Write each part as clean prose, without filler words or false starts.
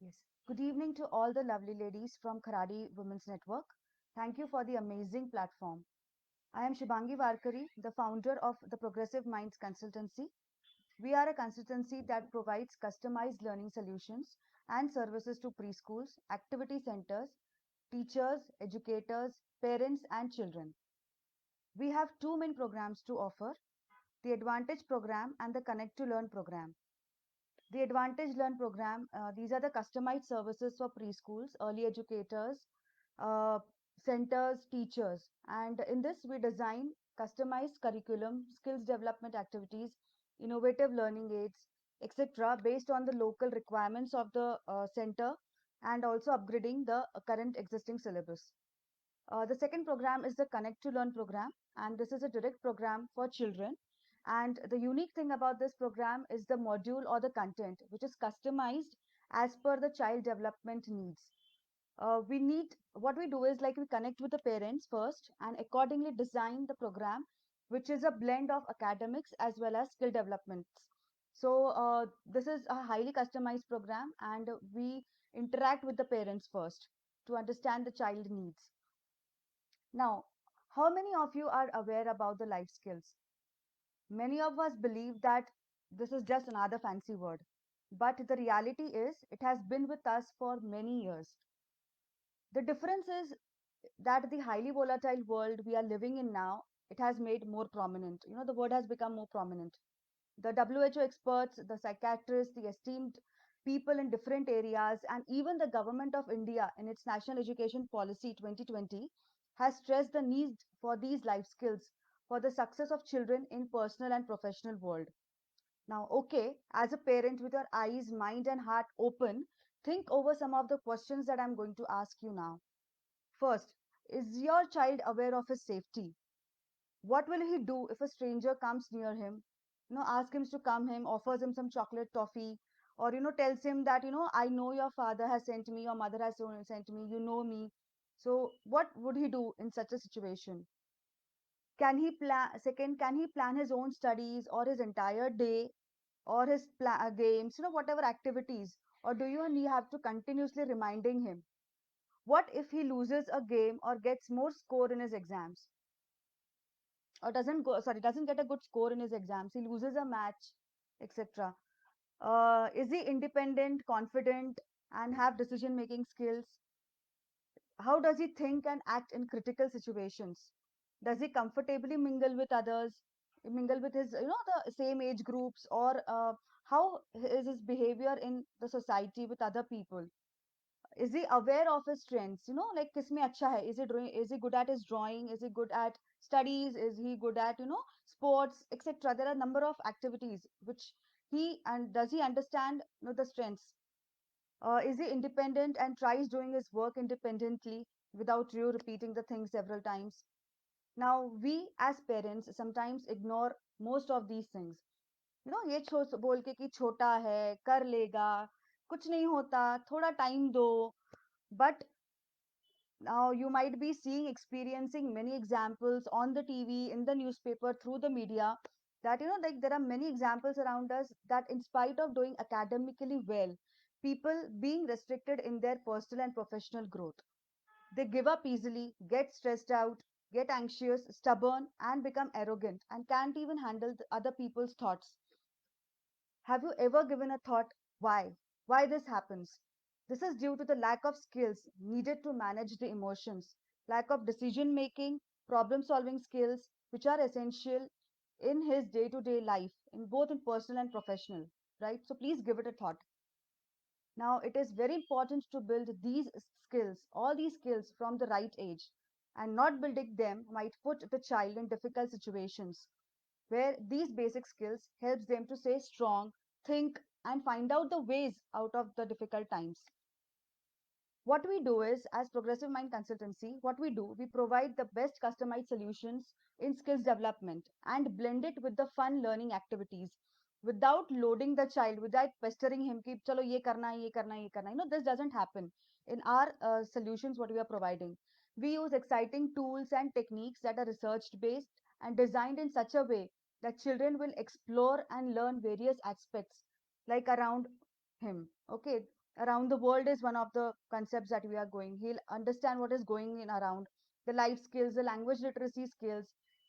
Yes. Good evening to all the lovely ladies from Kharadi Women's Network. Thank you for the amazing platform. I am Shibangi Varkari, the founder of the Progressive Minds Consultancy. We are a consultancy that provides customized learning solutions and services to preschools, activity centers, teachers, educators, parents, and children. We have two main programs to offer, the Advantage program and the Connect to Learn program. The Advantage Learn program, these are the customized services for preschools, early educators, uh, centers, teachers. And in this, we design customized curriculum, skills development activities, innovative learning aids, etc., based on the local requirements of the center and also upgrading the current existing syllabus. The second program is the Connect to Learn program, and this is a direct program for children. And the unique thing about this program is the module or the content, which is customized as per the child development needs. We need what we do is like we connect with the parents first and accordingly design the program, which is a blend of academics as well as skill developments. So this is a highly customized program, and we interact with the parents first to understand the child needs. Now, how many of you are aware about the life skills? Many of us believe that this is just another fancy word, but the reality is it has been with us for many years. The difference is that the highly volatile world we are living in now, it has made more prominent. The word has become more prominent. The WHO experts, the psychiatrists, the esteemed people in different areas, and even the government of India in its National Education Policy 2020 has stressed the need for these life skills for the success of children in personal and professional world. Now, okay, as a parent with your eyes, mind, and heart open, think over some of the questions that I'm going to ask you now. First, is your child aware of his safety? What will he do if a stranger comes near him? Ask him to come him, offers him some chocolate toffee, or tells him that I know your father has sent me, your mother has sent me, you know me. So what would he do in such a situation? Can he plan? Second, can he plan his own studies or his entire day or his games? Whatever activities, or do you and he have to continuously reminding him? What if he loses a game or gets more score in his exams? Or doesn't get a good score in his exams, he loses a match, etc. Is he independent, confident, and have decision making skills? How does he think and act in critical situations? Does he comfortably mingle with his the same age groups, or how is his behavior in the society with other people? Is he aware of his strengths, like kisme acha hai? Is he good at his drawing? Is he good at studies? Is he good at sports, etc.? There are a number of activities which he and does he understand the strengths? Is he independent and tries doing his work independently without you repeating the thing several times? Now we as parents sometimes ignore most of these things. ये बोल के कि छोटा है, कर लेगा, कुछ नहीं होता, थोड़ा टाइम दो. But now you might be seeing, experiencing many examples on the TV, in the newspaper, through the media, that like there are many examples around us that in spite of doing academically well, people being restricted in their personal and professional growth. They give up easily, get stressed out, get anxious, stubborn, and become arrogant and can't even handle the other people's thoughts. Have you ever given a thought why this happens? This is due to the lack of skills needed to manage the emotions, lack of decision making, problem solving skills, which are essential in his day to day life, in both in personal and professional, right? So please give it a thought. Now, it is very important to build these skills, all these skills from the right age, and not building them might put the child in difficult situations where these basic skills helps them to stay strong, think, and find out the ways out of the difficult times. What we do is, as Progressive Mind Consultancy, what we provide the best customized solutions in skills development and blend it with the fun learning activities without loading the child, without pestering him, ki, chalo ye karna hai, ye karna hai, ye karna hai. This doesn't happen in our solutions, what we are providing. We use exciting tools and techniques that are research based and designed in such a way that children will explore and learn various aspects like around him. Okay, Around the world is one of the concepts that we are going. He'll understand what is going in around the life skills, the language literacy skills,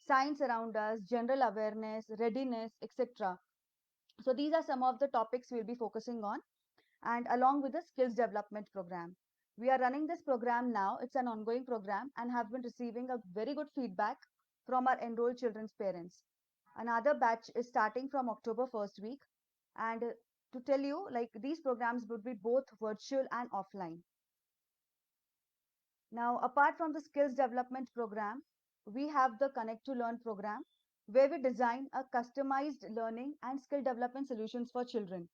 science around us, general awareness, readiness, etc. So these are some of the topics we'll be focusing on, and along with the skills development program. We are running this program now. It's an ongoing program and have been receiving a very good feedback from our enrolled children's parents. Another batch is starting from October first week, and to tell you, like, these programs would be both virtual and offline. Now, apart from the skills development program, we have the Connect to Learn program, where we design a customized learning and skill development solutions for children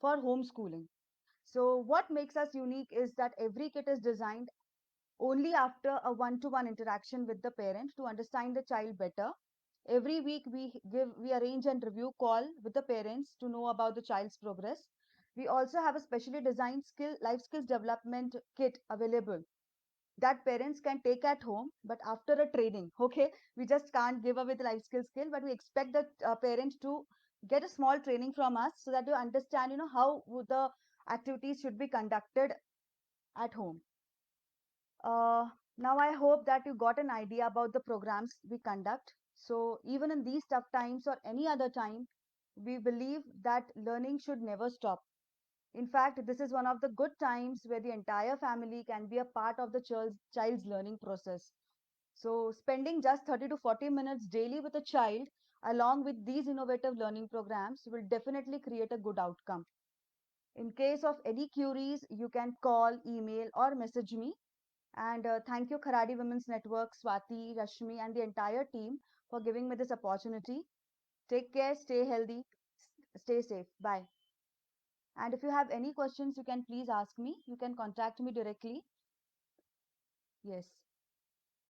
for homeschooling. So what makes us unique is that every kit is designed only after a one-to-one interaction with the parent to understand the child better. Every week we arrange and review call with the parents to know about the child's progress. We also have a specially designed life skills development kit available that parents can take at home, but after a training. Okay, we just can't give away the life skill, but we expect the parent to get a small training from us so that you understand, how would the activities should be conducted at home. uh, Now I hope that you got an idea about the programs we conduct. So even in these tough times or any other time, we believe that learning should never stop. In fact, this is one of the good times where the entire family can be a part of the child's learning process. So, spending just 30 to 40 minutes daily with a child, along with these innovative learning programs, will definitely create a good outcome. In case of any queries, you can call, email, or message me. And thank you, Kharadi Women's Network, Swati, Rashmi, and the entire team for giving me this opportunity. Take care, stay healthy, stay safe. Bye. And if you have any questions, you can please ask me. You can contact me directly. Yes.